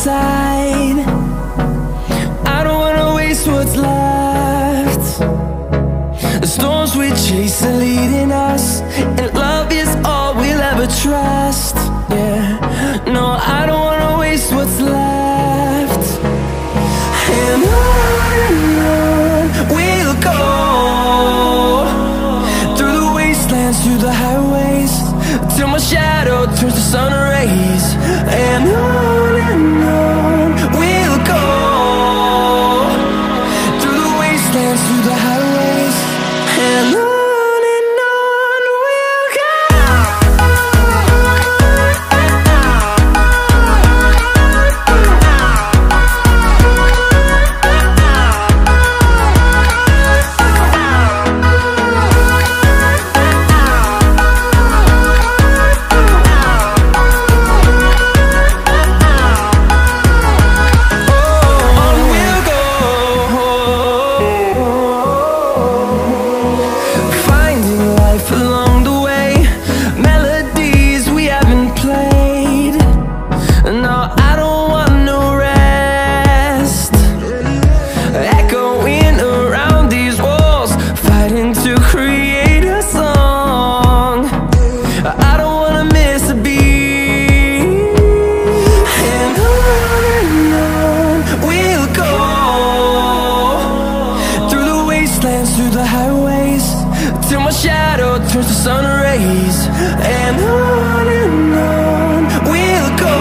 side. I don't wanna waste what's left. The storms we chase are leading us, and love is all we'll ever trust. Yeah, no, I don't wanna waste what's left. And on we'll go, through the wastelands, through the highways, till my shadow turns to sun rays. And on we'll go, through the wastelands, through the highways, and on we'll go. Through the highways, till my shadow turns to sun rays. And on we'll go,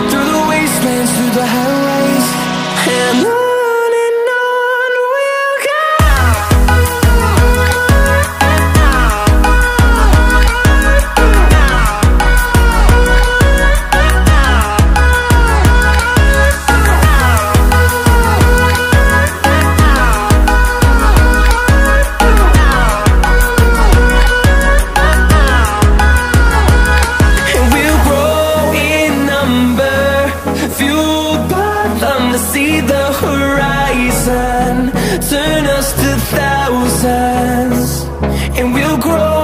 through the wastelands, through the highways, and on we'll go. See the horizon turn us to thousands, and we'll grow